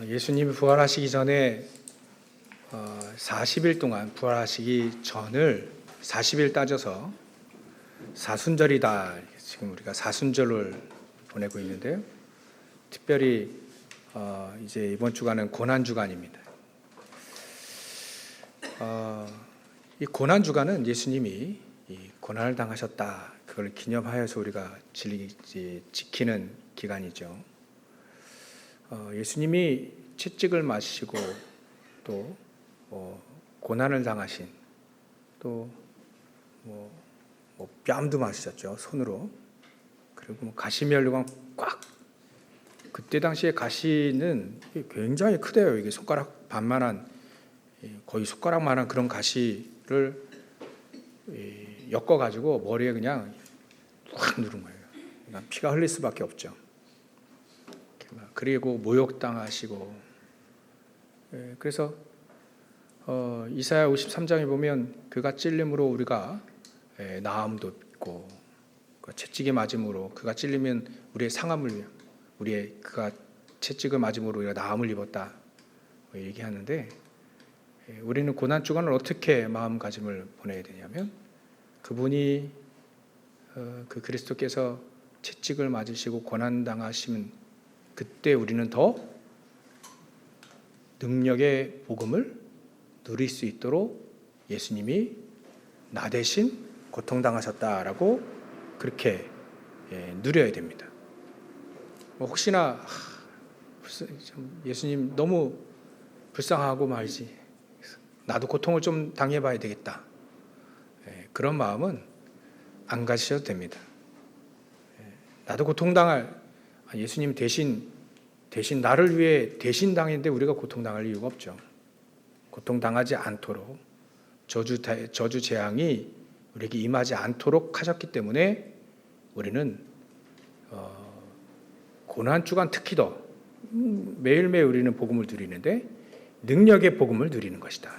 예수님이 부활하시기 전에 40일 동안 부활하시기 전을 40일 따져서 사순절이다. 지금 우리가 사순절을 보내고 있는데요. 특별히 이제 이번 주간은 고난 주간입니다. 이 고난 주간은 예수님이 이 고난을 당하셨다. 그걸 기념하여서 우리가 지키는 기간이죠. 예수님이 채찍을 맞으시고 또 고난을 당하신 또 뺨도 맞으셨죠, 손으로. 그리고 가시면류관 꽉. 그때 당시에 가시는 굉장히 크대요. 이게 손가락 반만한, 거의 손가락만한 그런 가시를 엮어가지고 머리에 그냥 확 누른 거예요. 그러니까 피가 흘릴 수밖에 없죠. 그리고 모욕당하시고, 그래서 이사야 53장에 보면 그가 찔림으로 우리가 나음도 있고, 채찍에 맞음으로 그가 찔리면 우리의 상함을, 그가 채찍을 맞음으로 우리가 나음을 입었다 얘기하는데, 우리는 고난 주간을 어떻게 마음가짐을 보내야 되냐면, 그분이 그 그리스도께서 채찍을 맞으시고 고난 당하시면 그때 우리는 더 능력의 복음을 누릴 수 있도록 예수님이 나 대신 고통당하셨다라고 그렇게 누려야 됩니다. 혹시나 예수님 너무 불쌍하고 말이지, 나도 고통을 좀 당해봐야 되겠다, 그런 마음은 안 가지셔도 됩니다. 나도 고통당할, 예수님 대신 나를 위해 대신 당했는데 우리가 고통당할 이유가 없죠. 고통당하지 않도록 저주 재앙이 우리에게 임하지 않도록 하셨기 때문에 우리는 고난 주간 특히 더 매일매일 우리는 복음을 누리는데 능력의 복음을 누리는 것이다.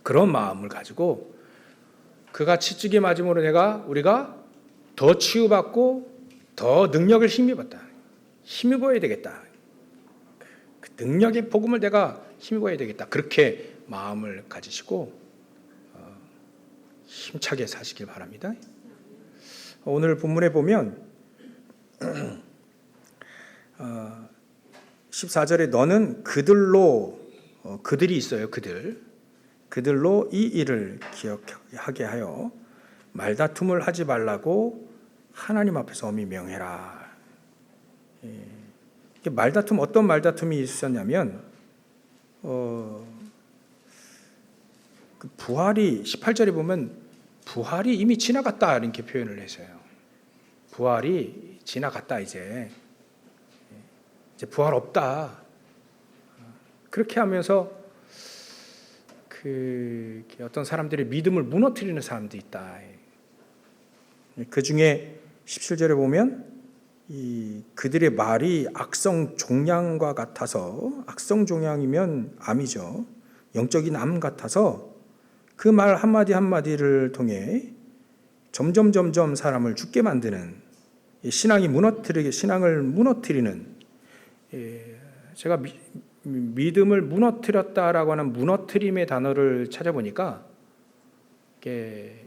그런 마음을 가지고 그가 채찍에 맞음으로 우리가 더 치유받고 더 능력을 힘입어야 되겠다. 그 능력의 복음을 내가 힘입어야 되겠다. 그렇게 마음을 가지시고 힘차게 사시길 바랍니다. 오늘 본문에 보면 14절에 너는 그들이 있어요. 그들로 이 일을 기억하게 하여 말다툼을 하지 말라고 하나님 앞에서 엄히 명해라. 말다툼, 어떤 말다툼이 있었냐면 그 부활이 18절에 보면 부활이 이미 지나갔다 이렇게 표현을 했어요. 부활이 지나갔다, 이제 부활 없다. 그렇게 하면서 어떤 사람들의 믿음을 무너뜨리는 사람도 있다. 그 중에 17절에 보면 그들의 말이 악성 종양과 같아서, 악성 종양이면 암이죠. 영적인 암 같아서 그 말 한마디 한마디를 통해 점점 사람을 죽게 만드는, 신앙을 무너뜨리는, 제가 믿음을 무너뜨렸다라고 하는 무너뜨림의 단어를 찾아보니까 이게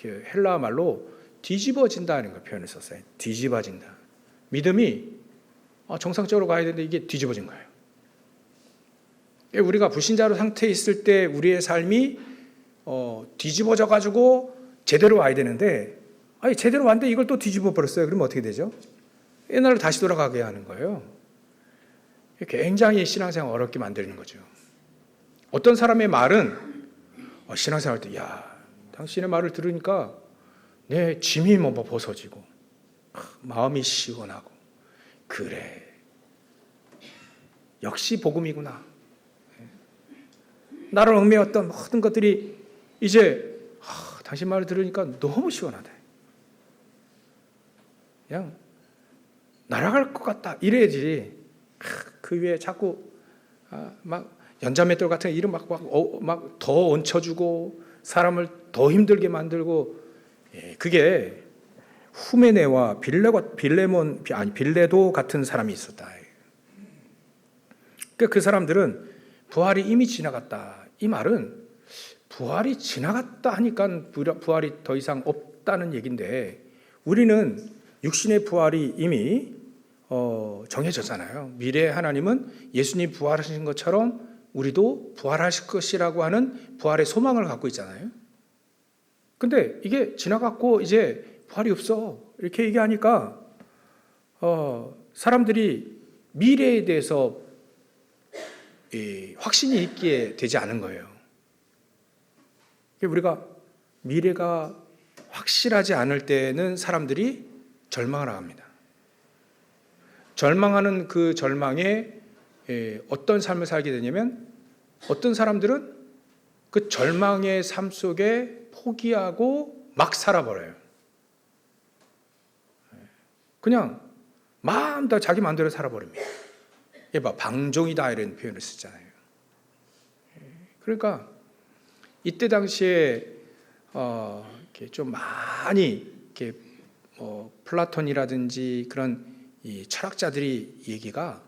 헬라 말로 뒤집어진다는 걸 표현을 썼어요. 뒤집어진다. 믿음이 정상적으로 가야 되는데 이게 뒤집어진 거예요. 우리가 불신자로 상태에 있을 때 우리의 삶이 뒤집어져 가지고 제대로 와야 되는데, 제대로 왔는데 이걸 또 뒤집어 버렸어요. 그러면 어떻게 되죠? 옛날로 다시 돌아가게 하는 거예요. 굉장히 신앙생활 어렵게 만드는 거죠. 어떤 사람의 말은 신앙생활 때, 당신의 말을 들으니까 내 짐이 벗어지고 마음이 시원하고, 그래, 역시 복음이구나. 나를 얽매였던 모든 것들이 이제 당신 말을 들으니까 너무 시원하다. 그냥 날아갈 것 같다 이래야지. 그 위에 자꾸 막 연자맷돌 같은 이름 막 더 얹혀주고 사람을 더 힘들게 만들고, 그게 후메네와 빌레도 같은 사람이 있었다. 그러니까 그 사람들은 부활이 이미 지나갔다. 이 말은 부활이 지나갔다 하니까 부활이 더 이상 없다는 얘기인데, 우리는 육신의 부활이 이미 정해졌잖아요. 미래의 하나님은 예수님 부활하신 것처럼 우리도 부활하실 것이라고 하는 부활의 소망을 갖고 있잖아요. 근데 이게 지나갔고 이제 부활이 없어 이렇게 얘기하니까 사람들이 미래에 대해서 확신이 있게 되지 않은 거예요. 우리가 미래가 확실하지 않을 때는 사람들이 절망을 합니다. 절망하는 그 절망에 어떤 삶을 살게 되냐면, 어떤 사람들은 그 절망의 삶 속에 포기하고 막 살아버려요. 그냥 마음대로 자기 마음대로 살아버립니다. 방종이다 이런 표현을 쓰잖아요. 그러니까 이때 당시에 이렇게 좀 많이 이렇게 플라톤이라든지 그런 이 철학자들이 얘기가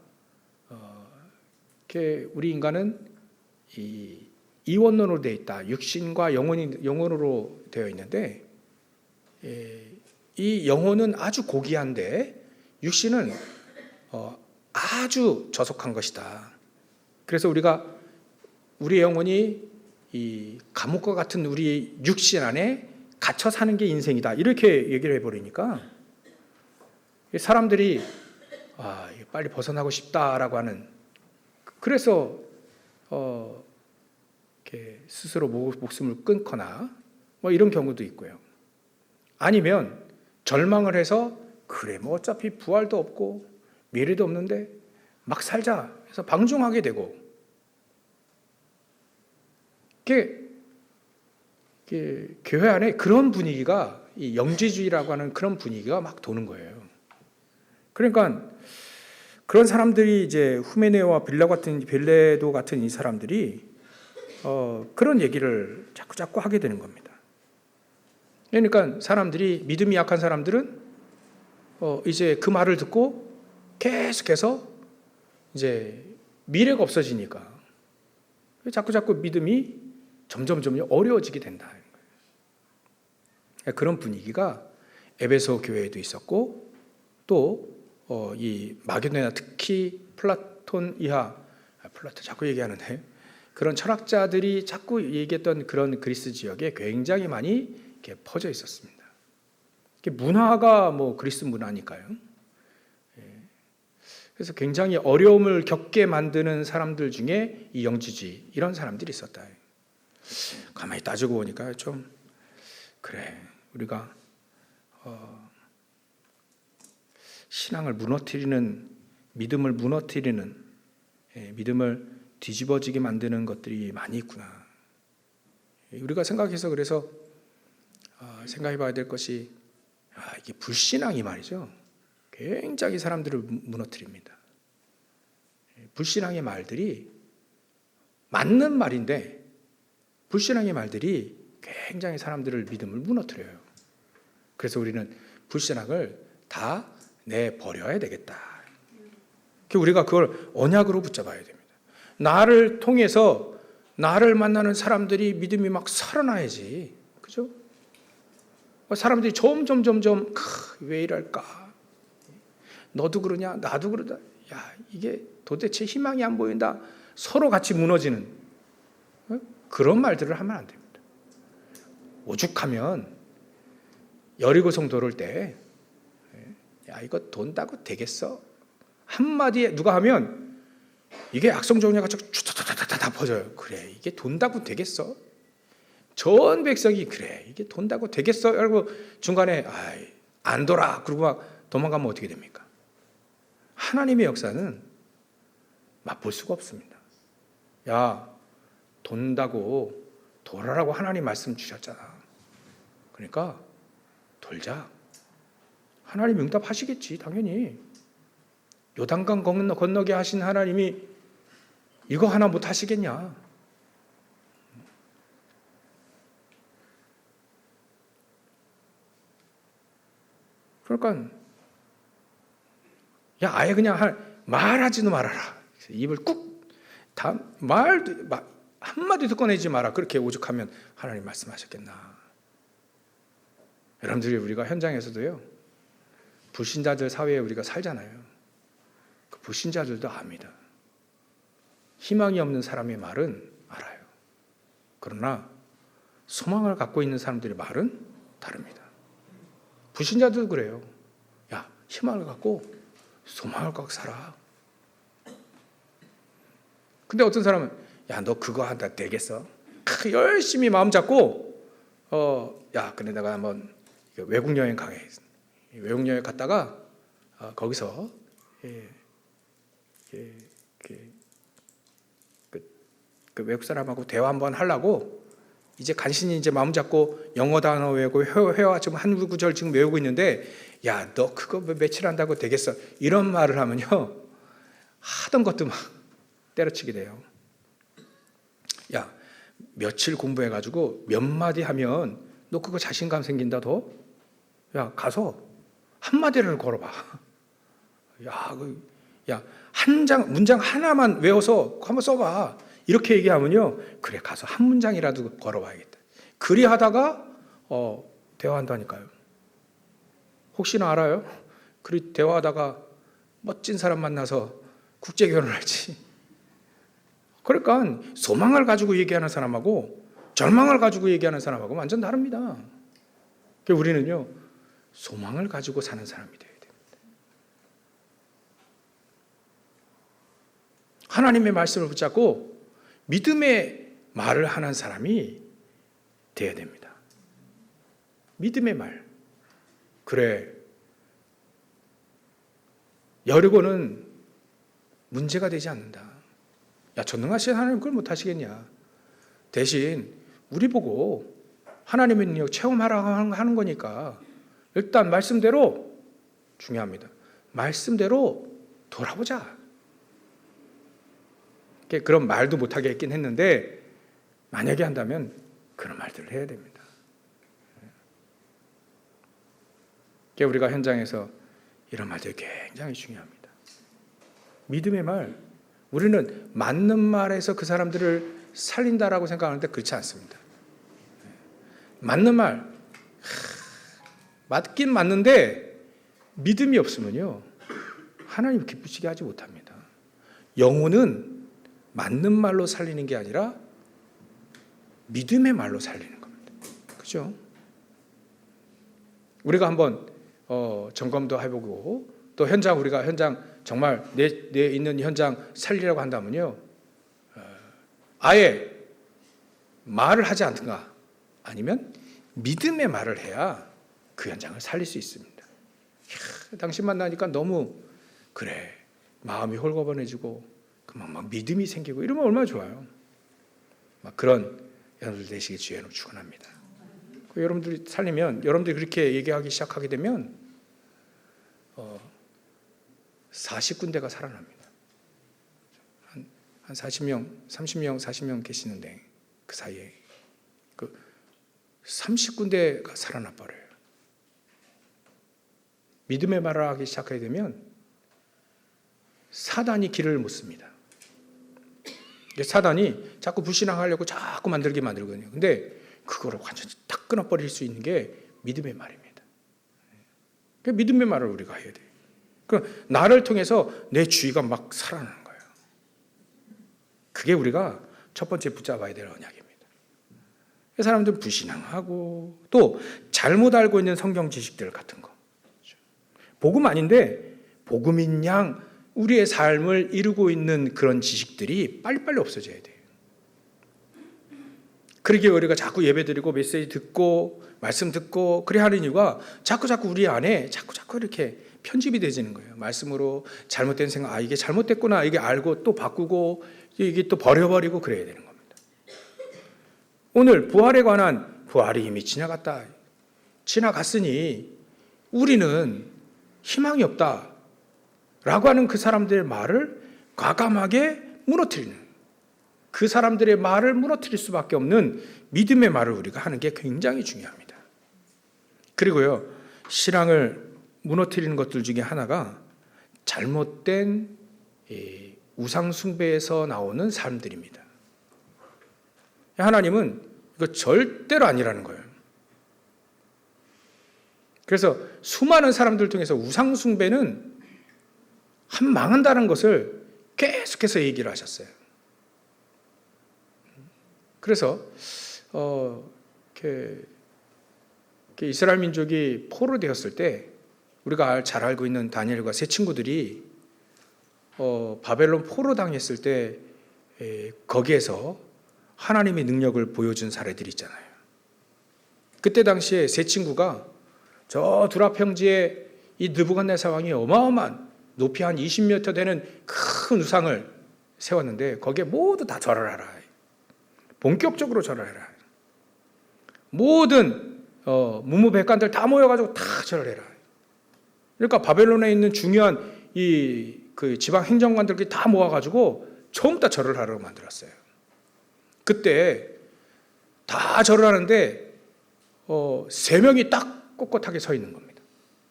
이렇게 우리 인간은 이 이원론으로 되어 있다. 육신과 영혼으로 되어 있는데, 이 영혼은 아주 고귀한데 육신은 아주 저속한 것이다. 그래서 우리의 영혼이 이 감옥과 같은 우리 육신 안에 갇혀 사는 게 인생이다. 이렇게 얘기를 해버리니까 사람들이 빨리 벗어나고 싶다라고 하는, 그래서 이렇게 스스로 목숨을 끊거나 뭐 이런 경우도 있고요. 아니면 절망을 해서 그래 뭐 어차피 부활도 없고 미래도 없는데 막 살자 해서 방종하게 되고, 교회 안에 그런 분위기가, 이 영지주의라고 하는 그런 분위기가 막 도는 거예요. 그러니까 그런 사람들이 이제 후메네오와 빌레도 같은 이 사람들이 그런 얘기를 자꾸 하게 되는 겁니다. 그러니까 사람들이, 믿음이 약한 사람들은 이제 그 말을 듣고 계속해서 이제 미래가 없어지니까 자꾸 믿음이 점점 어려워지게 된다. 그런 분위기가 에베소 교회에도 있었고, 또 이 마게도냐, 특히 플라톤 자꾸 얘기하는데, 그런 철학자들이 자꾸 얘기했던 그런 그리스 지역에 굉장히 많이 이렇게 퍼져 있었습니다. 문화가 그리스 문화니까요. 그래서 굉장히 어려움을 겪게 만드는 사람들 중에 이 영지주의, 이런 사람들이 있었다. 가만히 따지고 보니까 좀 그래, 우리가 신앙을 무너뜨리는, 믿음을 무너뜨리는, 믿음을 뒤집어지게 만드는 것들이 많이 있구나. 우리가 생각해서, 그래서 생각해 봐야 될 것이, 이게 불신앙이 말이죠, 굉장히 사람들을 무너뜨립니다. 불신앙의 말들이 맞는 말인데, 불신앙의 말들이 굉장히 사람들을 믿음을 무너뜨려요. 그래서 우리는 불신앙을 다 내버려야 되겠다. 우리가 그걸 언약으로 붙잡아야 됩니다. 나를 통해서 나를 만나는 사람들이 믿음이 막 살아나야지. 그죠? 사람들이 점점 왜 이럴까? 너도 그러냐? 나도 그러다. 야, 이게 도대체 희망이 안 보인다. 서로 같이 무너지는 그런 말들을 하면 안 됩니다. 오죽하면 여리고성 도를 때, 야, 이거 돈다고 되겠어? 한마디에 누가 하면 이게 악성정리가 다 퍼져요. 그래, 이게 돈다고 되겠어? 전 백성이 그래, 이게 돈다고 되겠어? 그리고 중간에 안 돌아 그러고 막 도망가면 어떻게 됩니까? 하나님의 역사는 맛볼 수가 없습니다. 야, 돈다고 돌아라고 하나님 말씀 주셨잖아. 그러니까 돌자. 하나님 응답하시겠지, 당연히. 요단강 건너게 하신 하나님이 이거 하나 못 하시겠냐? 그러니까 야, 아예 그냥 말하지도 말아라. 입을 꾹 한마디도 꺼내지 마라. 그렇게 오죽하면 하나님 말씀하셨겠나. 여러분들이 우리가 현장에서도요, 불신자들 사회에 우리가 살잖아요. 그 불신자들도 압니다. 희망이 없는 사람의 말은 알아요. 그러나 소망을 갖고 있는 사람들의 말은 다릅니다. 불신자들도 그래요. 야, 희망을 갖고 소망을 갖고 살아. 근데 어떤 사람은 야, 너 그거 한다 되겠어? 열심히 마음 잡고 야, 근데 내가 한번 외국 여행 가게. 외국 여행 갔다가 거기서 그 외국 사람하고 대화 한번 하려고 이제 간신히 이제 마음 잡고 영어 단어 외우고 회화 지금 한 구절 지금 외우고 있는데 야, 너 그거 며칠 한다고 되겠어? 이런 말을 하면요, 하던 것도 막 때려치게 돼요. 야, 며칠 공부해가지고 몇 마디 하면 너 그거 자신감 생긴다 더? 야, 가서 한 마디를 걸어봐. 야, 문장 하나만 외워서 한번 써봐. 이렇게 얘기하면요, 그래, 가서 한 문장이라도 걸어봐야겠다. 그리 하다가 대화한다니까요. 혹시나 알아요? 그리 대화하다가 멋진 사람 만나서 국제 결혼할지. 그러니까 소망을 가지고 얘기하는 사람하고 절망을 가지고 얘기하는 사람하고 완전 다릅니다. 그래서 우리는요, 소망을 가지고 사는 사람이 돼야 됩니다. 하나님의 말씀을 붙잡고 믿음의 말을 하는 사람이 돼야 됩니다. 믿음의 말. 그래, 여리고는 문제가 되지 않는다. 야, 전능하신 하나님 그걸 못하시겠냐. 대신 우리 보고 하나님의 능력 체험하라고 하는 거니까 일단 말씀대로, 중요합니다, 말씀대로 돌아보자. 그런 말도 못하게 했긴 했는데 만약에 한다면 그런 말들을 해야 됩니다. 우리가 현장에서 이런 말들이 굉장히 중요합니다. 믿음의 말, 우리는 맞는 말에서 그 사람들을 살린다라고 생각하는데 그렇지 않습니다. 맞는 말, 맞긴 맞는데 믿음이 없으면요, 하나님 기쁘시게 하지 못합니다. 영혼은 맞는 말로 살리는 게 아니라 믿음의 말로 살리는 겁니다. 그죠? 우리가 한번 점검도 해보고 또 우리가 현장 정말 내 있는 현장 살리라고 한다면요, 아예 말을 하지 않든가 아니면 믿음의 말을 해야 그 현장을 살릴 수 있습니다. 당신 만나니까 너무 그래, 마음이 홀가분해지고 막 믿음이 생기고 이러면 얼마나 좋아요. 막 그런 여러분들 되시기 주의로 축원합니다. 여러분들이 살리면, 여러분들이 그렇게 얘기하기 시작하게 되면 40군데가 살아납니다. 한 40명, 30명, 40명 계시는데 그 사이에 30군데가 살아나 버려요. 믿음의 말을 하기 시작하게 되면 사단이 길을 못 씁니다. 사단이 자꾸 불신앙하려고 자꾸 만들거든요. 근데 그거를 완전히 딱 끊어버릴 수 있는 게 믿음의 말입니다. 믿음의 말을 우리가 해야 돼요. 나를 통해서 내 주의가 막 살아나는 거예요. 그게 우리가 첫 번째 붙잡아야 될 언약입니다. 사람들은 불신앙하고 또 잘못 알고 있는 성경 지식들 같은 거, 복음 아닌데 복음인 양 우리의 삶을 이루고 있는 그런 지식들이 빨리빨리 없어져야 돼요. 그러기에 우리가 자꾸 예배드리고 메시지 듣고 말씀 듣고 그래 하는 이유가 자꾸 우리 안에 자꾸 이렇게 편집이 되지는 거예요. 말씀으로 잘못된 생각, 이게 잘못됐구나, 이게 알고 또 바꾸고 이게 또 버려버리고 그래야 되는 겁니다. 오늘 부활에 관한, 부활이 이미 지나갔으니 우리는 희망이 없다 라고 하는 그 사람들의 말을 과감하게 무너뜨리는, 그 사람들의 말을 무너뜨릴 수밖에 없는 믿음의 말을 우리가 하는 게 굉장히 중요합니다. 그리고요, 신앙을 무너뜨리는 것들 중에 하나가 잘못된 우상 숭배에서 나오는 삶들입니다. 하나님은 이거 절대로 아니라는 거예요. 그래서 수많은 사람들 중에서 우상 숭배는 망한다는 것을 계속해서 얘기를 하셨어요. 그래서 이렇게 이스라엘 민족이 포로되었을 때 우리가 잘 알고 있는 다니엘과 세 친구들이 바벨론 포로 당했을 때 거기에서 하나님의 능력을 보여준 사례들이 있잖아요. 그때 당시에 세 친구가 저 두라 평지에 이 느부갓네살 왕이 어마어마한 높이 한 20m 되는 큰 우상을 세웠는데 거기에 모두 다 절을 하라. 본격적으로 절을 해라. 모든 문무백관들 다 모여가지고 다 절을 해라. 그러니까 바벨론에 있는 중요한 그 지방 행정관들끼리 다 모아가지고 전부 다 절을 하라고 만들었어요. 그때 다 절을 하는데 3명이 딱 꼿꼿하게 서 있는 겁니다.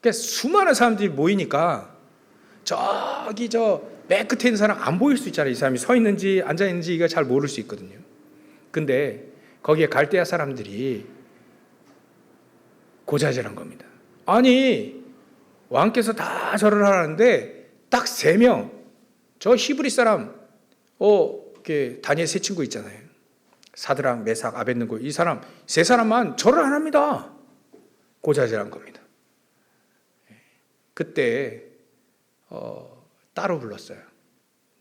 그러니까 수많은 사람들이 모이니까 저기 맨 끝에 있는 사람 안 보일 수 있잖아요. 이 사람이 서 있는지 앉아 있는지 이거 잘 모를 수 있거든요. 근데 거기에 갈대아 사람들이 고자질한 겁니다. 아니 왕께서 다 절을 하라는데 딱 3명 저 히브리 사람 다니엘 세 친구 있잖아요. 사드락, 메삭, 아벳느고 이 사람 3사람만 절을 안 합니다. 고자질한 겁니다. 그때 따로 불렀어요.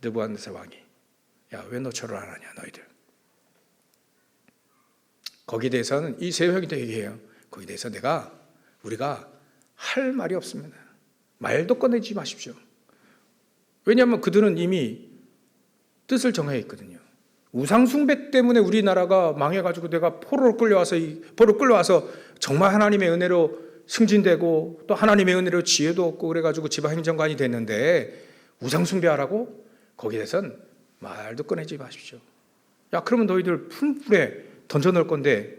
느부갓네살 왕이 야, 왜 너 절을 안 하냐 너희들. 거기에 대해서는 이 세 형이 얘기해요. 거기에 대해서 우리가 할 말이 없습니다. 말도 꺼내지 마십시오. 왜냐하면 그들은 이미 뜻을 정해 있거든요. 우상숭배 때문에 우리나라가 망해가지고 내가 포로로 끌려와서 정말 하나님의 은혜로 승진되고 또 하나님의 은혜로 지혜도 얻고 그래가지고 지방행정관이 됐는데 우상숭배하라고? 거기에 대해서는 말도 꺼내지 마십시오. 야, 그러면 너희들 풀에 던져 넣을 건데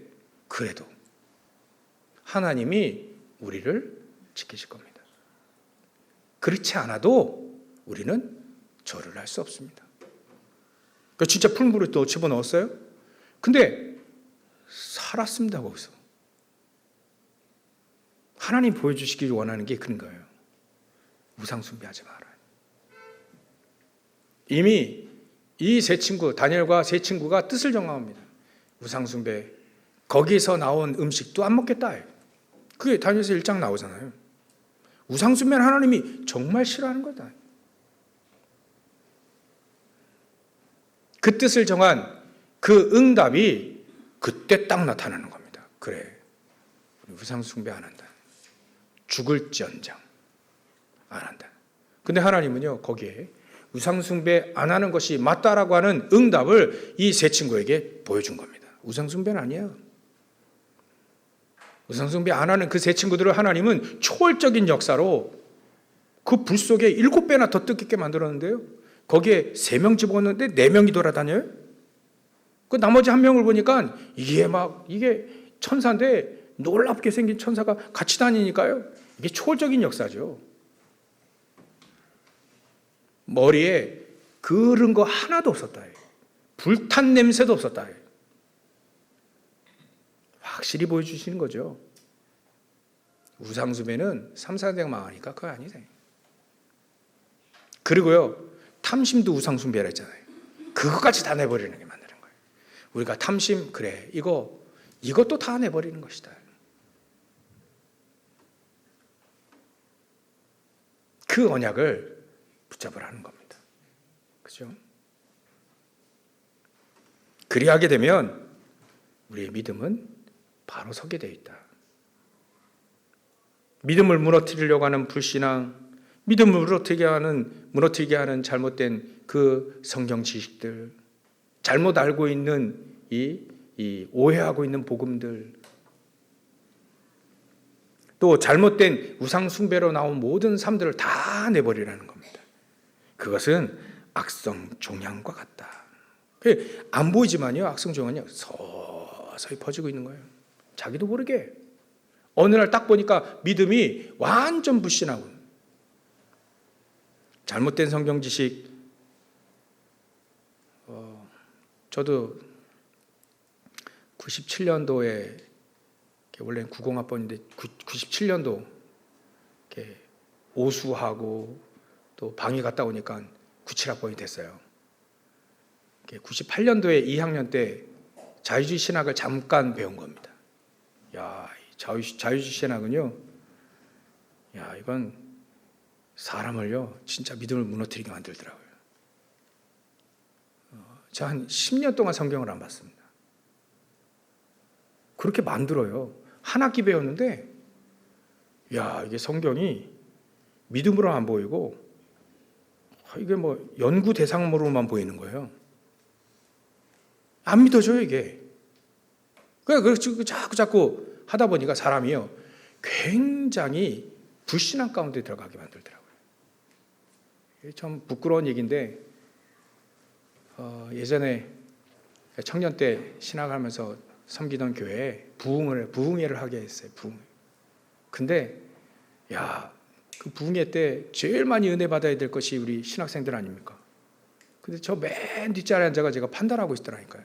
그래도 하나님이 우리를 지키실 겁니다. 그렇지 않아도 우리는 절을 할 수 없습니다. 그러니까 진짜 풀무를 또 집어넣었어요. 근데 살았습니다. 거기서 하나님 보여주시길 원하는 게 그런 거예요. 우상숭배하지 마라. 이미 이 세 친구 다니엘과 세 친구가 뜻을 정합니다. 우상숭배 거기서 나온 음식도 안 먹겠다. 그게 다니엘서 1장 나오잖아요. 우상숭배는 하나님이 정말 싫어하는 거다. 그 뜻을 정한 그 응답이 그때 딱 나타나는 겁니다. 그래, 우상숭배 안 한다. 죽을지언정 안 한다. 근데 하나님은요 거기에 우상숭배 안 하는 것이 맞다라고 하는 응답을 이 세 친구에게 보여준 겁니다. 우상숭배는 아니에요. 우상숭배 안 하는 그 세 친구들을 하나님은 초월적인 역사로 그 불 속에 7배나 더 뜻깊게 만들었는데요. 거기에 3명 집어넣었는데 4명이 돌아다녀요. 그 나머지 1명을 보니까 이게 천사인데 놀랍게 생긴 천사가 같이 다니니까요. 이게 초월적인 역사죠. 머리에 그런 거 하나도 없었다. 불탄 냄새도 없었다. 확실히 보여주시는 거죠. 우상숭배는 3, 4대가 망하니까 그거 아니세요. 그리고요, 탐심도 우상숭배라 했잖아요. 그것까지 다 내버리는 게 만드는 거예요. 우리가 탐심, 그래, 이것도 다 내버리는 것이다. 그 언약을 붙잡으라는 겁니다. 그죠? 그리하게 되면 우리의 믿음은 바로 서게 되어 있다. 믿음을 무너뜨리려고 하는 불신앙, 믿음을 무너뜨리게 하는 잘못된 그 성경 지식들, 잘못 알고 있는 이 오해하고 있는 복음들, 또 잘못된 우상 숭배로 나온 모든 삶들을 다 내버리라는 겁니다. 그것은 악성 종양과 같다. 안 보이지만요, 악성 종양이 서서히 퍼지고 있는 거예요. 자기도 모르게. 어느 날 딱 보니까 믿음이 완전 불신하고 잘못된 성경 지식, 저도 97년도에 원래는 90학번인데 97년도 이렇게 오수하고 또 방위 갔다 오니까 97학번이 됐어요. 98년도에 2학년 때 자유주의 신학을 잠깐 배운 겁니다. 야, 자유주의 신학은요, 야, 이건 사람을요 진짜 믿음을 무너뜨리게 만들더라고요. 제가 한 10년 동안 성경을 안 봤습니다. 그렇게 만들어요. 한 학기 배웠는데, 야, 이게 성경이 믿음으로 안 보이고 이게 뭐 연구 대상으로만 보이는 거예요. 안 믿어져요, 이게. 그래서 자꾸 하다 보니까 사람이요 굉장히 불신앙 가운데 들어가게 만들더라고요. 이게 참 부끄러운 얘기인데, 예전에 청년 때 신학하면서 섬기던 교회에 부흥회를 하게 했어요. 부흥회. 근데 야, 그 부흥회 때 제일 많이 은혜 받아야 될 것이 우리 신학생들 아닙니까? 근데 저 맨 뒷자리에 앉아가 제가 판단하고 있더라니까요.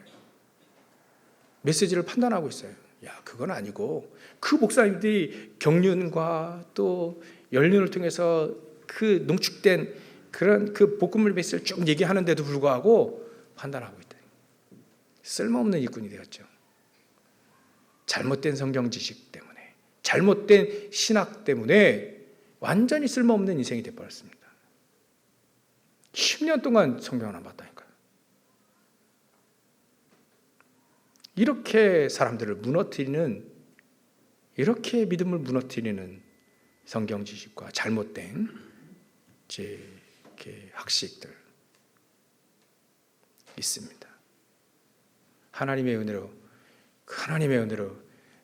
메시지를 판단하고 있어요. 야, 그건 아니고 그 목사님들이 경륜과 또 연륜을 통해서 그 농축된 그런 그 복음을 메시지를 쭉 얘기하는데도 불구하고 판단하고 있다. 쓸모없는 일꾼이 되었죠. 잘못된 성경 지식 때문에, 잘못된 신학 때문에 완전히 쓸모없는 인생이 되어버렸습니다. 10년 동안 성경을 안 봤다니까요. 이렇게 사람들을 무너뜨리는, 이렇게 믿음을 무너뜨리는 성경 지식과 잘못된 학식들 있습니다. 하나님의 은혜로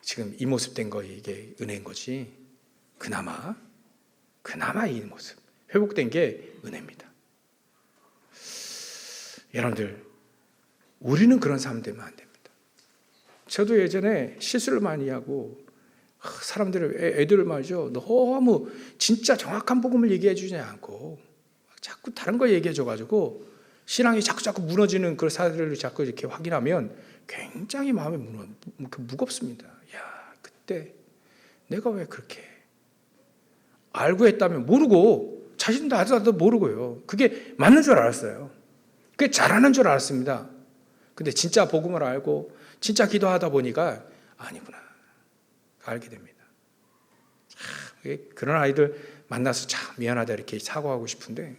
지금 이 모습 된 거, 이게 은혜인 거지. 그나마 이 모습 회복된 게 은혜입니다. 여러분들, 우리는 그런 사람 되면 안 됩니다. 저도 예전에 실수를 많이 하고 애들을 말이죠, 너무 진짜 정확한 복음을 얘기해 주지 않고 자꾸 다른 거 얘기해 줘가지고 신앙이 자꾸 무너지는 그런 사례를 자꾸 이렇게 확인하면 굉장히 마음이 무겁습니다. 야, 그때 내가 왜 그렇게 알고 했다면, 모르고 자신도 아직도 모르고요. 그게 맞는 줄 알았어요. 그게 잘하는 줄 알았습니다. 근데 진짜 복음을 알고 진짜 기도하다 보니까 아니구나 알게 됩니다. 그런 아이들 만나서 참 미안하다 이렇게 사과하고 싶은데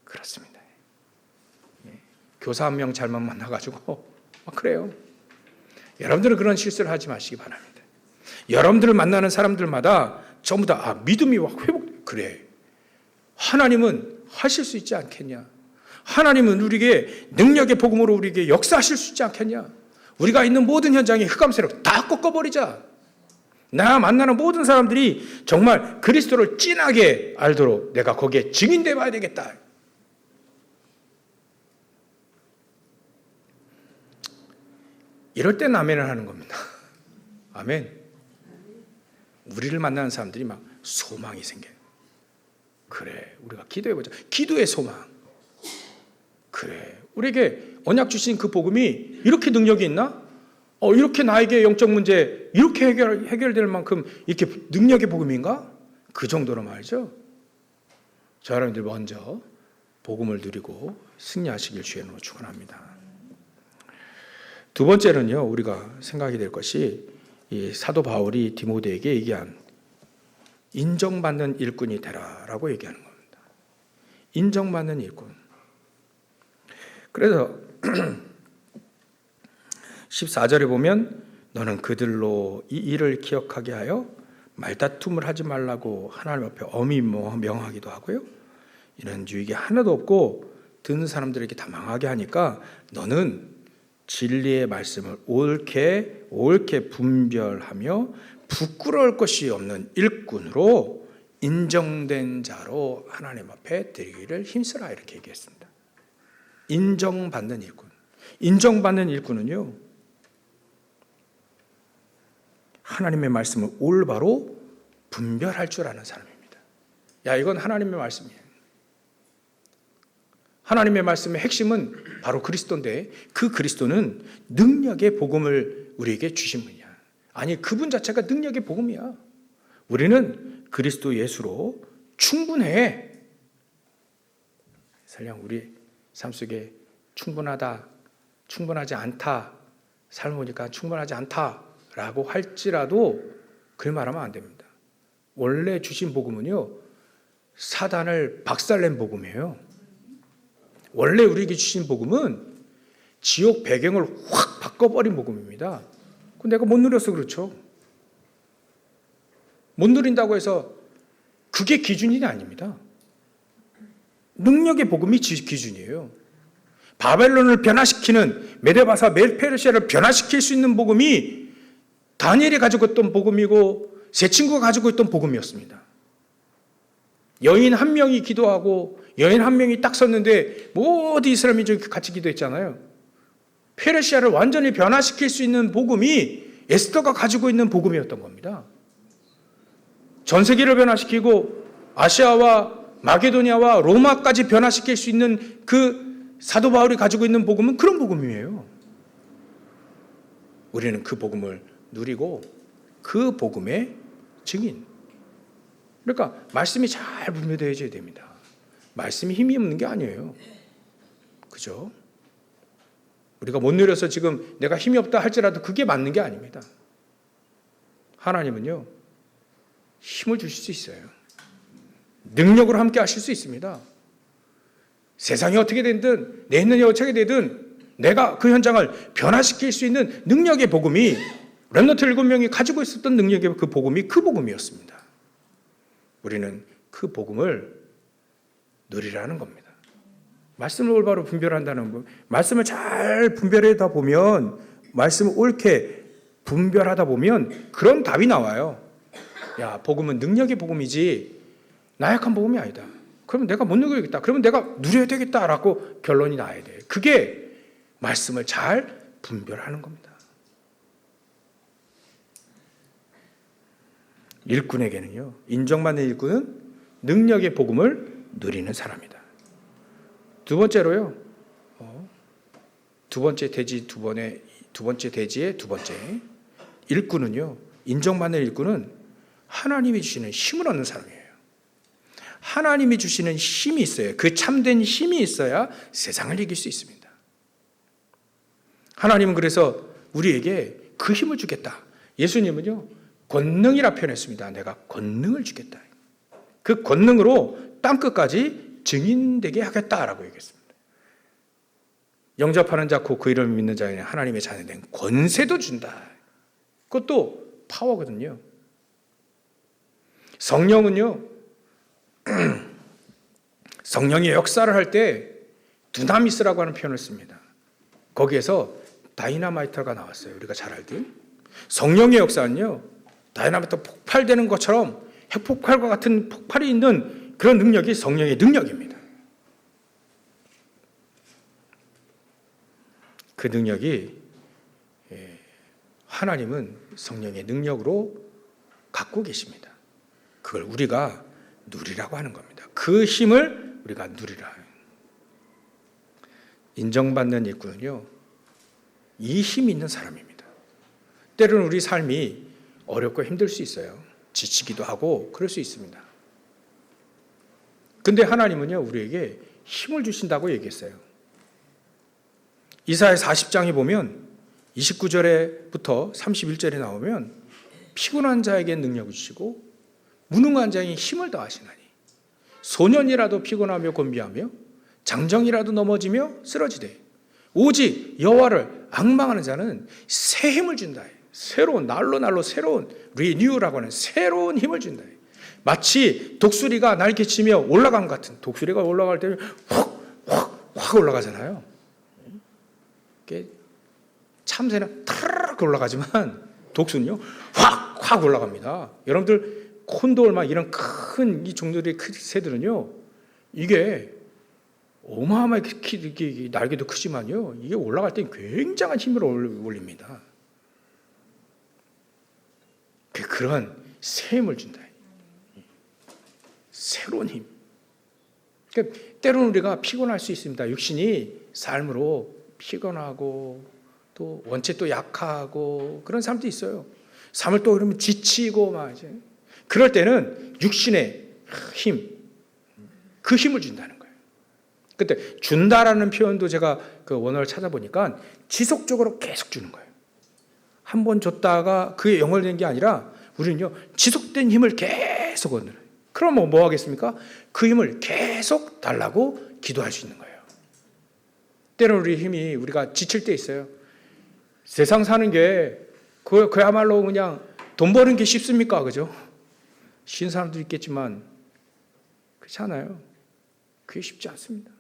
그렇습니다. 교사 한 명 잘못 만나가지고 그래요. 여러분들은 그런 실수를 하지 마시기 바랍니다. 여러분들을 만나는 사람들마다 전부 다 믿음이 회복. 그래, 하나님은 하실 수 있지 않겠냐? 하나님은 우리에게 능력의 복음으로 우리에게 역사하실 수 있지 않겠냐? 우리가 있는 모든 현장에 흑암세력 다 꺾어버리자. 나 만나는 모든 사람들이 정말 그리스도를 진하게 알도록 내가 거기에 증인돼 봐야 되겠다. 이럴 땐 아멘을 하는 겁니다. 아멘. 우리를 만나는 사람들이 막 소망이 생겨요. 그래, 우리가 기도해보자. 기도의 소망. 그래, 우리에게 언약 주신 그 복음이 이렇게 능력이 있나? 이렇게 나에게 영적 문제 이렇게 해결될 만큼 이렇게 능력의 복음인가? 그 정도로 말이죠. 자, 여러분들 먼저 복음을 누리고 승리하시길 주의 이름으로 축원합니다. 두 번째는요, 우리가 생각이 될 것이 이 사도 바울이 디모데에게 얘기한 인정받는 일꾼이 되라라고 얘기하는 겁니다. 인정받는 일꾼. 그래서 14절에 보면 너는 그들로 이 일을 기억하게 하여 말다툼을 하지 말라고 하나님 앞에 엄히 명하기도 하고요. 이런 유익이 하나도 없고 듣는 사람들에게 다 망하게 하니까 너는 진리의 말씀을 옳게 분별하며 부끄러울 것이 없는 일꾼으로 인정된 자로 하나님 앞에 드리기를 힘쓰라 이렇게 얘기했습니다. 인정받는 일꾼. 인정받는 일꾼은요, 하나님의 말씀을 올바로 분별할 줄 아는 사람입니다. 야, 이건 하나님의 말씀이에요. 하나님의 말씀의 핵심은 바로 그리스도인데 그 그리스도는 능력의 복음을 우리에게 주신 분이야. 아니, 그분 자체가 능력의 복음이야. 우리는 그리스도 예수로 충분해. 설령 우리 삶 속에 충분하다, 충분하지 않다, 삶을 보니까 충분하지 않다라고 할지라도 그 말하면 안 됩니다. 원래 주신 복음은요, 사단을 박살낸 복음이에요. 원래 우리에게 주신 복음은 지옥 배경을 확 바꿔버린 복음입니다. 그건 내가 못 누려서 그렇죠. 못 누린다고 해서 그게 기준이 아닙니다. 능력의 복음이 기준이에요. 바벨론을 변화시키는, 메데바사 멜페르시아를 변화시킬 수 있는 복음이 다니엘이 가지고 있던 복음이고 세 친구가 가지고 있던 복음이었습니다. 여인 한 명이 기도하고 여인 한 명이 딱 섰는데 모든 이스라엘 민족이 같이 기도했잖아요. 페르시아를 완전히 변화시킬 수 있는 복음이 에스더가 가지고 있는 복음이었던 겁니다. 전 세계를 변화시키고 아시아와 마게도니아와 로마까지 변화시킬 수 있는 그 사도 바울이 가지고 있는 복음은 그런 복음이에요. 우리는 그 복음을 누리고 그 복음의 증인. 그러니까 말씀이 잘 분별되어져야 됩니다. 말씀이 힘이 없는 게 아니에요. 그죠? 우리가 못 누려서 지금 내가 힘이 없다 할지라도 그게 맞는 게 아닙니다. 하나님은요, 힘을 주실 수 있어요. 능력으로 함께 하실 수 있습니다. 세상이 어떻게 되든 내 있는 어떻게 되든 내가 그 현장을 변화시킬 수 있는 능력의 복음이 렘넌트 7명이 가지고 있었던 능력의 그 복음이 그 복음이었습니다. 우리는 그 복음을 누리라는 겁니다. 말씀을 올바로 분별한다는 거. 말씀을 잘 분별하다 보면, 말씀을 옳게 분별하다 보면 그런 답이 나와요. 야, 복음은 능력의 복음이지 나약한 복음이 아니다. 그러면 내가 못 누리겠다. 그러면 내가 누려야 되겠다라고 결론이 나야 돼. 그게 말씀을 잘 분별하는 겁니다. 일꾼에게는요, 인정받는 일꾼은 능력의 복음을 누리는 사람이다. 두 번째로요, 두 번째 대지의 두 번째 일꾼은요, 인정받는 일꾼은 하나님이 주시는 힘을 얻는 사람이에요. 하나님이 주시는 힘이 있어요. 그 참된 힘이 있어야 세상을 이길 수 있습니다. 하나님은 그래서 우리에게 그 힘을 주겠다. 예수님은요, 권능이라 표현했습니다. 내가 권능을 주겠다. 그 권능으로 땅끝까지 증인되게 하겠다라고 얘기했습니다. 영접하는 자고 그 이름을 믿는 자에게 하나님의 자녀된 권세도 준다. 그것도 파워거든요. 성령은요, 성령이 역사를 할 때 두나미스라고 하는 표현을 씁니다. 거기에서 다이나마이트가 나왔어요. 우리가 잘 알듯. 성령의 역사는요, 다이나마이트 폭발되는 것처럼 핵폭발과 같은 폭발이 있는 그런 능력이 성령의 능력입니다. 그 능력이, 하나님은 성령의 능력으로 갖고 계십니다. 그걸 우리가 누리라고 하는 겁니다. 그 힘을 우리가 누리라. 인정받는 일꾼은요, 이 힘이 있는 사람입니다. 때로는 우리 삶이 어렵고 힘들 수 있어요. 지치기도 하고 그럴 수 있습니다. 근데 하나님은요, 우리에게 힘을 주신다고 얘기했어요. 이사야 40장에 보면 29절에부터 31절에 나오면 피곤한 자에게 능력을 주시고 무능한 자에게 힘을 더하시나니 소년이라도 피곤하며 곤비하며 장정이라도 넘어지며 쓰러지되 오직 여호와를 앙망하는 자는 새 힘을 준다. 새로운, 날로 새로운 리뉴라고 하는 새로운 힘을 준다. 마치 독수리가 날개치며 올라간 것 같은, 독수리가 올라갈 때 확 올라가잖아요. 참새는 타르르 올라가지만 독수는요 확 올라갑니다. 여러분들 콘도올 막 이런 큰 이 종들의 새들은요, 이게 어마어마하게 날개도 크지만요, 이게 올라갈 때 굉장한 힘을 올립니다. 그런 새 힘을 준다. 새로운 힘. 때로는 우리가 피곤할 수 있습니다. 육신이 삶으로 피곤하고 또 원체 또 약하고 그런 사람도 있어요. 삶을 또 그러면 지치고 막 이제 그럴 때는 육신의 힘, 그 힘을 준다는 거예요. 근데 준다라는 표현도 제가 그 원어를 찾아보니까 지속적으로 계속 주는 거예요. 한 번 줬다가 그게 영원된 게 아니라 우리는요 지속된 힘을 계속 얻는 거예요. 그럼 뭐 하겠습니까? 그 힘을 계속 달라고 기도할 수 있는 거예요. 때로는 우리 힘이 우리가 지칠 때 있어요. 세상 사는 게 그야말로 그냥 돈 버는 게 쉽습니까? 그죠? 쉬운 사람도 있겠지만 그렇지 않아요. 그게 쉽지 않습니다.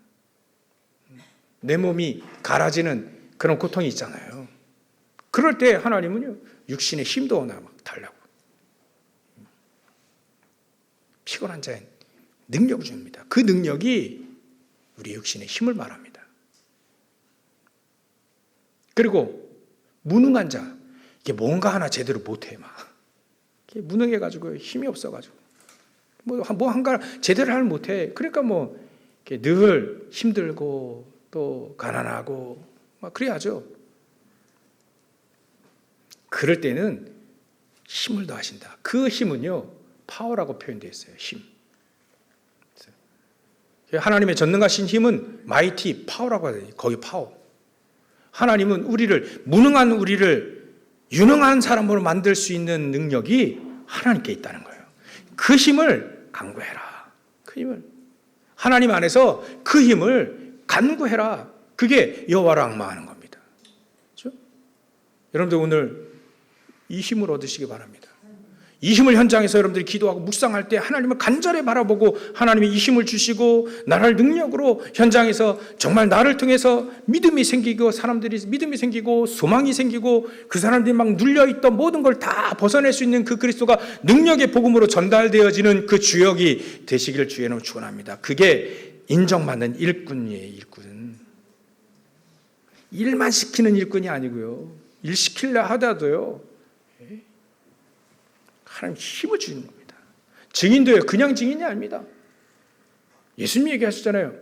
내 몸이 갈아지는 그런 고통이 있잖아요. 그럴 때 하나님은요 육신의 힘도 막 달라고 피곤한 자엔 능력을 줍니다. 그 능력이 우리 육신의 힘을 말합니다. 그리고 무능한 자, 이게 뭔가 하나 제대로 못해 막 무능해가지고 힘이 없어가지고 뭐 한가 제대로 하면 못해. 그러니까 뭐 늘 힘들고 또 가난하고 막 그래야죠. 그럴 때는 힘을 더하신다. 그 힘은요 파워라고 표현되어 있어요. 힘. 하나님의 전능하신 힘은 마이티 파워라고 하거든요. 거기 파워. 하나님은 무능한 우리를 유능한 사람으로 만들 수 있는 능력이 하나님께 있다는 거예요. 그 힘을 간구해라. 그 힘을 하나님 안에서 그 힘을 간구해라. 그게 여호와를 앙망하는 겁니다. 그렇죠? 여러분들 오늘 이 힘을 얻으시기 바랍니다. 이 힘을 현장에서 여러분들이 기도하고 묵상할 때 하나님을 간절히 바라보고 하나님이 이 힘을 주시고 나를 능력으로 현장에서 정말 나를 통해서 믿음이 생기고 사람들이 믿음이 생기고 소망이 생기고 그 사람들이 막 눌려있던 모든 걸 다 벗어낼 수 있는 그 그리스도가 능력의 복음으로 전달되어지는 그 주역이 되시기를 주의 이름으로 축원합니다. 그게 인정받는 일꾼이에요. 일꾼. 일만 시키는 일꾼이 아니고요. 일 시키려 하더라도요. 하나님 힘을 주는 겁니다. 증인도요. 그냥 증인이 아닙니다. 예수님이 얘기하셨잖아요.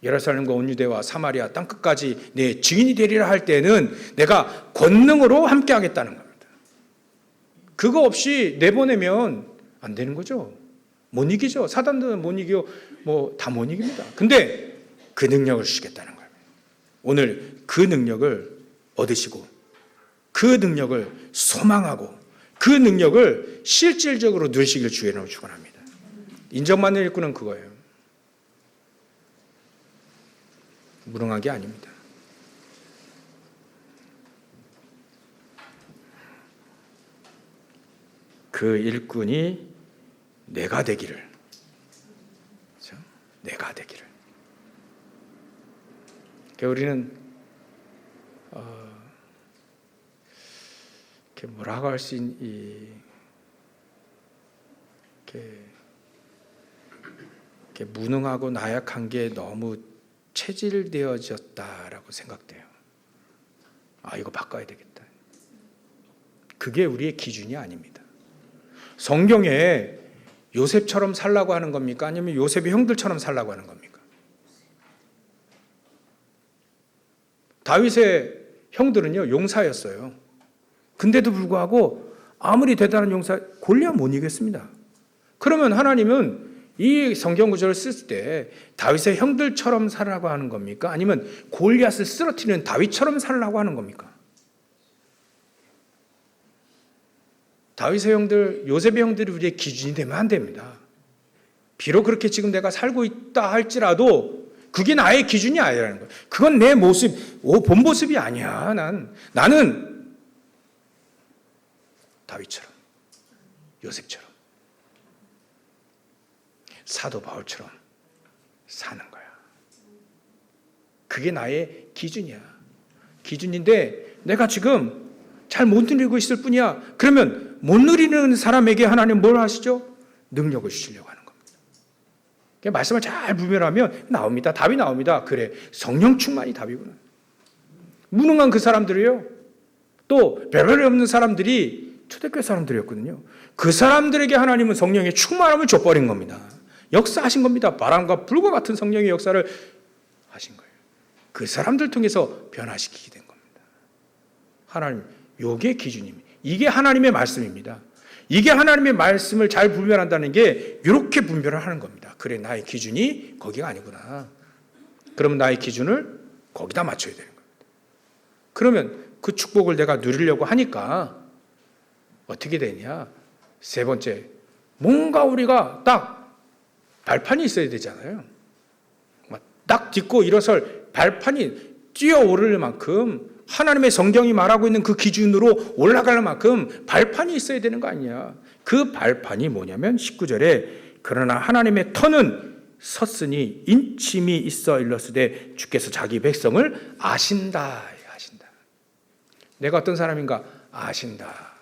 예루살렘과 온 유대와 사마리아 땅끝까지 내 증인이 되리라 할 때는 내가 권능으로 함께 하겠다는 겁니다. 그거 없이 내보내면 안 되는 거죠. 못 이기죠. 사단들은 못 이겨 뭐 다 못 이깁니다. 근데 그 능력을 주시겠다는 거예요. 오늘 그 능력을 얻으시고 그 능력을 소망하고 그 능력을 실질적으로 누리시길 주의 이름으로 축원합니다. 인정받는 일꾼은 그거예요. 무능한 게 아닙니다. 그 일꾼이 내가 되기를. 그렇죠? 내가 되기를. 그러니까 우리는 뭐라고 할 수 있는 이렇게 무능하고 나약한 게 너무 체질되어졌다라고 생각돼요. 아, 이거 바꿔야 되겠다. 그게 우리의 기준이 아닙니다. 성경에 요셉처럼 살라고 하는 겁니까? 아니면 요셉의 형들처럼 살라고 하는 겁니까? 다윗의 형들은요, 용사였어요. 근데도 불구하고 아무리 대단한 용사 골리앗 못 이겼습니다. 그러면 하나님은 이 성경 구절을 쓸 때 다윗의 형들처럼 살라고 하는 겁니까? 아니면 골리앗을 쓰러뜨리는 다윗처럼 살라고 하는 겁니까? 다윗의 형들, 요셉의 형들이 우리의 기준이 되면 안 됩니다. 비록 그렇게 지금 내가 살고 있다 할지라도 그게 나의 기준이 아니라는 거예요. 그건 내 모습, 본 모습이 아니야. 나는 다윗처럼, 요셉처럼, 사도 바울처럼 사는 거야. 그게 나의 기준이야. 기준인데 내가 지금 잘 못 누리고 있을 뿐이야. 그러면 못 누리는 사람에게 하나님 뭘 하시죠? 능력을 주시려고 하는 겁니다. 말씀을 잘 분별하면 나옵니다. 답이 나옵니다. 그래, 성령 충만이 답이구나. 무능한 그 사람들이요. 또 별별이 없는 사람들이 초대교회 사람들이었거든요. 그 사람들에게 하나님은 성령의 충만함을 줘버린 겁니다. 역사하신 겁니다. 바람과 불과 같은 성령의 역사를 하신 거예요. 그 사람들 통해서 변화시키게 된 겁니다. 하나님, 요게 기준입니다. 이게 하나님의 말씀입니다. 이게 하나님의 말씀을 잘 분별한다는 게 이렇게 분별을 하는 겁니다. 그래, 나의 기준이 거기가 아니구나. 그러면 나의 기준을 거기다 맞춰야 되는 겁니다. 그러면 그 축복을 내가 누리려고 하니까 어떻게 되냐? 세 번째, 뭔가 우리가 딱 발판이 있어야 되잖아요. 딱 딛고 일어설 발판이 뛰어오를 만큼 하나님의 성경이 말하고 있는 그 기준으로 올라갈 만큼 발판이 있어야 되는 거 아니냐. 그 발판이 뭐냐면 19절에 그러나 하나님의 터는 섰으니 인침이 있어 일렀으되 주께서 자기 백성을 아신다. 내가 어떤 사람인가 아신다.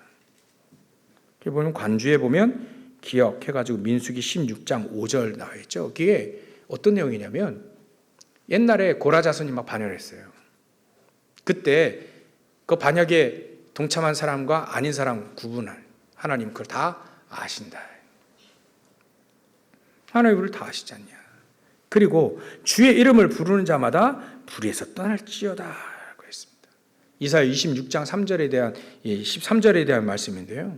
보면 관주에 보면 기억해가지고 민수기 16장 5절 나와 있죠. 그게 어떤 내용이냐면 옛날에 고라 자손이 막 반역했어요. 그때 그 반역에 동참한 사람과 아닌 사람 구분할 하나님 그걸 다 아신다. 하나님 우리를 다 아시지 않냐. 그리고 주의 이름을 부르는 자마다 불의에서 떠날지어다. 이사야 26장 3절에 대한 13절에 대한 말씀인데요.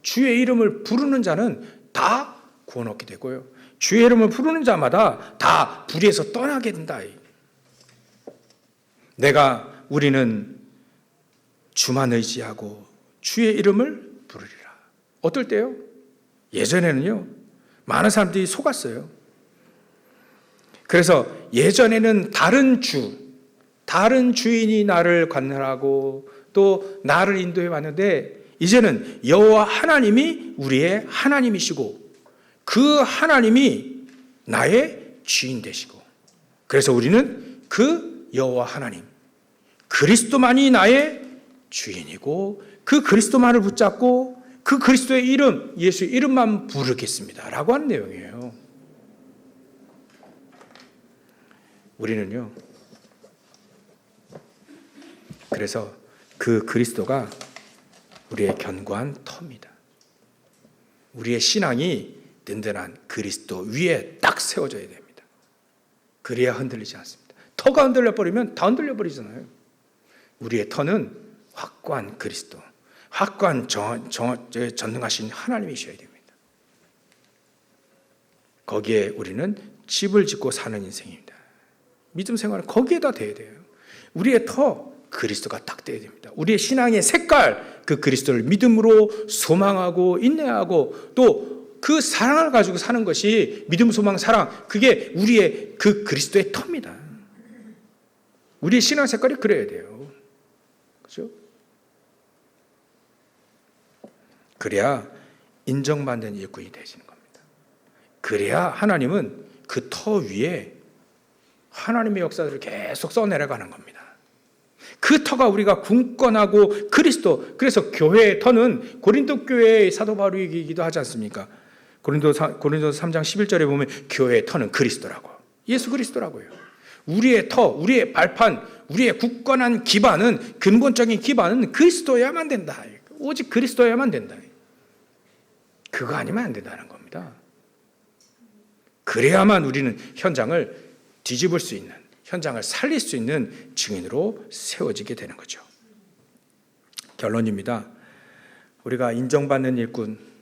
주의 이름을 부르는 자는 다 구원 얻게 되고요. 주의 이름을 부르는 자마다 다 불의에서 떠나게 된다. 우리는 주만 의지하고 주의 이름을 부르리라. 어떨 때요? 예전에는요. 많은 사람들이 속았어요. 그래서 예전에는 다른 주인이 나를 관할하고 또 나를 인도해 왔는데 이제는 여호와 하나님이 우리의 하나님이시고 그 하나님이 나의 주인 되시고 그래서 우리는 그 여호와 하나님 그리스도만이 나의 주인이고 그 그리스도만을 붙잡고 그 그리스도의 이름 예수의 이름만 부르겠습니다 라고 하는 내용이에요. 우리는요 그래서 그 그리스도가 우리의 견고한 터입니다. 우리의 신앙이 든든한 그리스도 위에 딱 세워져야 됩니다. 그래야 흔들리지 않습니다. 터가 흔들려버리면 다 흔들려버리잖아요. 우리의 터는 확고한 그리스도, 확고한 전능하신 하나님이셔야 됩니다. 거기에 우리는 집을 짓고 사는 인생입니다. 믿음 생활은 거기에다 돼야 돼요. 우리의 터, 그리스도가 딱 돼야 됩니다. 우리의 신앙의 색깔, 그 그리스도를 믿음으로 소망하고 인내하고 또 그 사랑을 가지고 사는 것이 믿음, 소망, 사랑 그게 우리의 그 그리스도의 터입니다. 우리의 신앙 색깔이 그래야 돼요. 그렇죠? 그래야 인정받는 일꾼이 되시는 겁니다. 그래야 하나님은 그 터 위에 하나님의 역사들을 계속 써내려가는 겁니다. 그 터가 우리가 굳건하고 그리스도 그래서 교회의 터는 고린도 교회의 사도 바울이 얘기기도 하지 않습니까? 고린도서 3장 11절에 보면 교회의 터는 그리스도라고 예수 그리스도라고요. 우리의 터, 우리의 발판, 우리의 굳건한 기반은 근본적인 기반은 그리스도여야만 된다. 오직 그리스도여야만 된다. 그거 아니면 안 된다는 겁니다. 그래야만 우리는 현장을 뒤집을 수 있는 현장을 살릴 수 있는 증인으로 세워지게 되는 거죠. 결론입니다. 우리가 인정받는 일꾼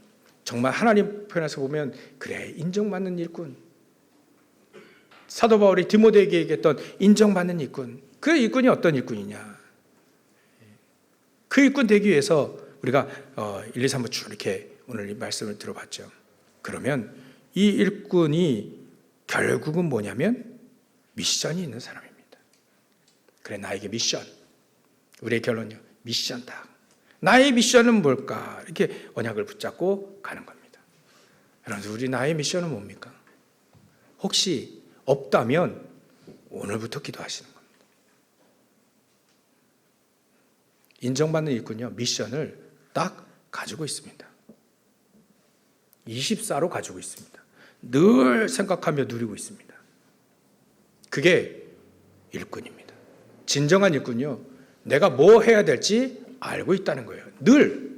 정말 하나님 편에서 보면 그래 인정받는 일꾼 사도 바울이 디모데에게 얘기했던 인정받는 일꾼 그 일꾼이 어떤 일꾼이냐 그 일꾼 되기 위해서 우리가 1, 2, 3부 쭉 이렇게 오늘 이 말씀을 들어봤죠. 그러면 이 일꾼이 결국은 뭐냐면 미션이 있는 사람입니다. 그래 나에게 미션 우리의 결론이요 미션 딱 나의 미션은 뭘까 이렇게 언약을 붙잡고 가는 겁니다. 여러분 우리 나의 미션은 뭡니까? 혹시 없다면 오늘부터 기도하시는 겁니다. 인정받는 일꾼요 미션을 딱 가지고 있습니다. 24로 가지고 있습니다. 늘 생각하며 누리고 있습니다. 그게 일꾼입니다. 진정한 일꾼요 내가 뭐 해야 될지 알고 있다는 거예요. 늘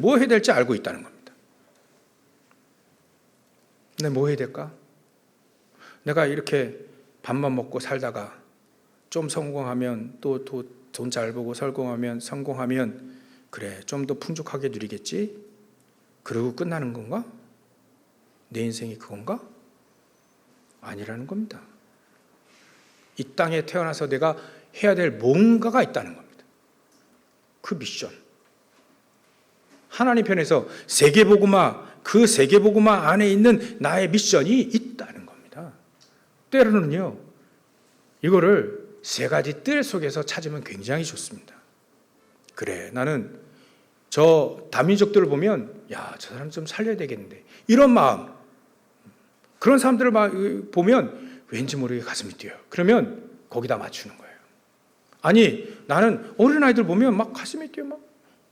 뭐 해야 될지 알고 있다는 겁니다. 내가 뭐 해야 될까? 내가 이렇게 밥만 먹고 살다가 좀 성공하면 또 돈 잘 벌고 성공하면 그래 좀 더 풍족하게 누리겠지? 그러고 끝나는 건가? 내 인생이 그건가? 아니라는 겁니다. 이 땅에 태어나서 내가 해야 될 뭔가가 있다는 겁니다. 그 미션. 하나님 편에서 세계복음화, 그 세계복음화 안에 있는 나의 미션이 있다는 겁니다. 때로는요, 이거를 세 가지 뜰 속에서 찾으면 굉장히 좋습니다. 그래, 나는 저 다민족들을 보면 야, 저 사람 좀 살려야 되겠는데 이런 마음, 그런 사람들을 보면 왠지 모르게 가슴이 뛰어요. 그러면 거기다 맞추는 거예요. 아니, 나는 어린아이들 보면 막 가슴이 뛰어. 막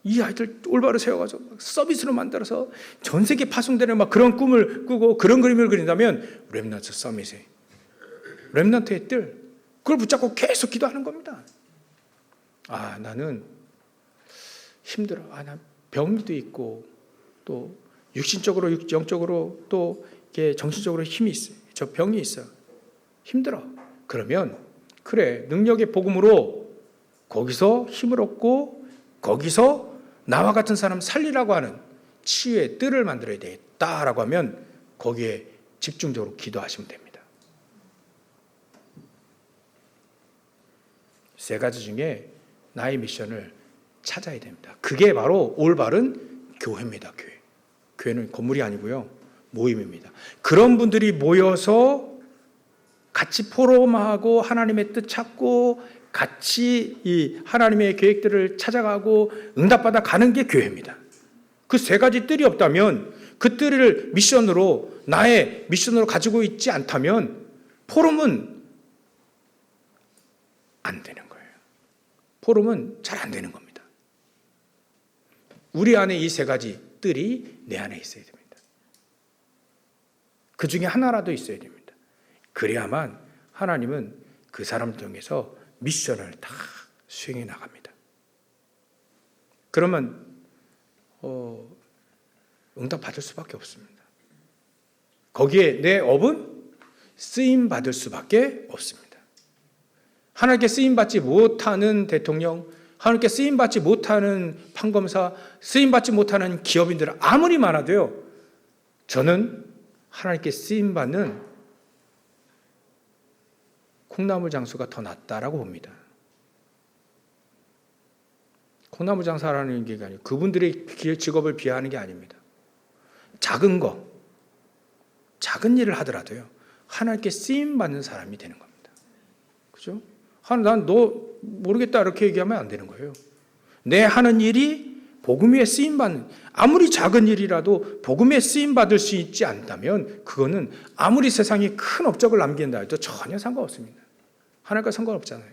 이 아이들 올바로 세워가지고 막 서비스로 만들어서 전 세계 파송되는 막 그런 꿈을 꾸고 그런 그림을 그린다면 렘넌트 서밋에 렘넌트의 뜰, 그걸 붙잡고 계속 기도하는 겁니다. 아, 나는 힘들어. 아, 난 병도 있고 또 육신적으로 영적으로 또 이게 정신적으로 힘이 있어. 저 병이 있어. 힘들어. 그러면 그래, 능력의 복음으로 거기서 힘을 얻고 거기서 나와 같은 사람 살리라고 하는 치유의 뜰을 만들어야 되겠다라고 하면 거기에 집중적으로 기도하시면 됩니다. 세 가지 중에 나의 미션을 찾아야 됩니다. 그게 바로 올바른 교회입니다. 교회. 교회는 건물이 아니고요, 모임입니다. 그런 분들이 모여서 같이 포럼하고 하나님의 뜻 찾고 같이 이 하나님의 계획들을 찾아가고 응답받아 가는 게 교회입니다. 그 세 가지 뜰이 없다면, 그 뜰을 미션으로 나의 미션으로 가지고 있지 않다면 포럼은 안 되는 거예요. 포럼은 잘 안 되는 겁니다. 우리 안에 이 세 가지 뜰이 내 안에 있어야 됩니다. 그 중에 하나라도 있어야 됩니다. 그래야만 하나님은 그 사람 통해서 미션을 다 수행해 나갑니다. 그러면 응답 받을 수밖에 없습니다. 거기에 내 업은 쓰임 받을 수밖에 없습니다. 하나님께 쓰임 받지 못하는 대통령, 하나님께 쓰임 받지 못하는 판검사, 쓰임 받지 못하는 기업인들 아무리 많아도요, 저는 하나님께 쓰임 받는 콩나물 장수가 더 낫다라고 봅니다. 콩나물 장사라는 게 아니고 그분들의 직업을 비하하는 게 아닙니다. 작은 거, 작은 일을 하더라도요, 하나님께 쓰임 받는 사람이 되는 겁니다. 그죠? 난 너 모르겠다 이렇게 얘기하면 안 되는 거예요. 내 하는 일이 복음 위에 쓰임 받는, 아무리 작은 일이라도 복음 위에 쓰임 받을 수 있지 않다면 그거는 아무리 세상에 큰 업적을 남긴다 해도 전혀 상관없습니다. 하나님과 상관없잖아요.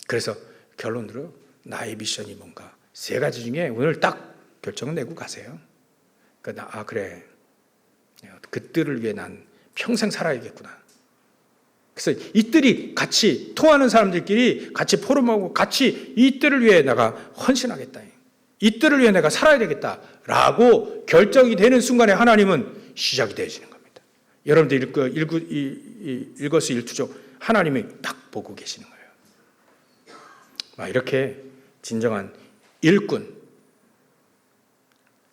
그래서 결론으로 나의 미션이 뭔가 세 가지 중에 오늘 딱 결정을 내고 가세요. 그러니까 그래, 그 뜰을 위해 난 평생 살아야겠구나. 그래서 이 뜰이 같이 통하는 사람들끼리 같이 포럼하고 같이 이 뜰을 위해 내가 헌신하겠다. 이 뜰을 위해 내가 살아야 되겠다라고 결정이 되는 순간에 하나님은 시작이 되어지는 겁니다. 여러분들 일거수일투족 하나님이 딱 보고 계시는 거예요. 이렇게 진정한 일꾼,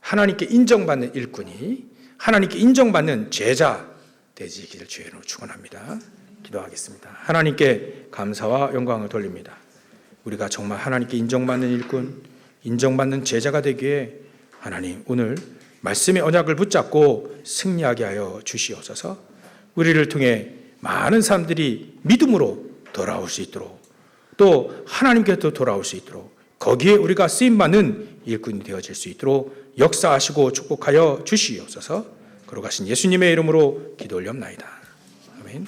하나님께 인정받는 일꾼이 하나님께 인정받는 제자 되시기를 주의 이름으로 축원합니다. 기도하겠습니다. 하나님께 감사와 영광을 돌립니다. 우리가 정말 하나님께 인정받는 일꾼, 인정받는 제자가 되기에 하나님 오늘 말씀의 언약을 붙잡고 승리하게 하여 주시옵소서. 우리를 통해 많은 사람들이 믿음으로 돌아올 수 있도록, 또 하나님께로 돌아올 수 있도록, 거기에 우리가 쓰임받는 일꾼이 되어질 수 있도록 역사하시고 축복하여 주시옵소서. 걸어가신 예수님의 이름으로 기도 올렸나이다. 아멘.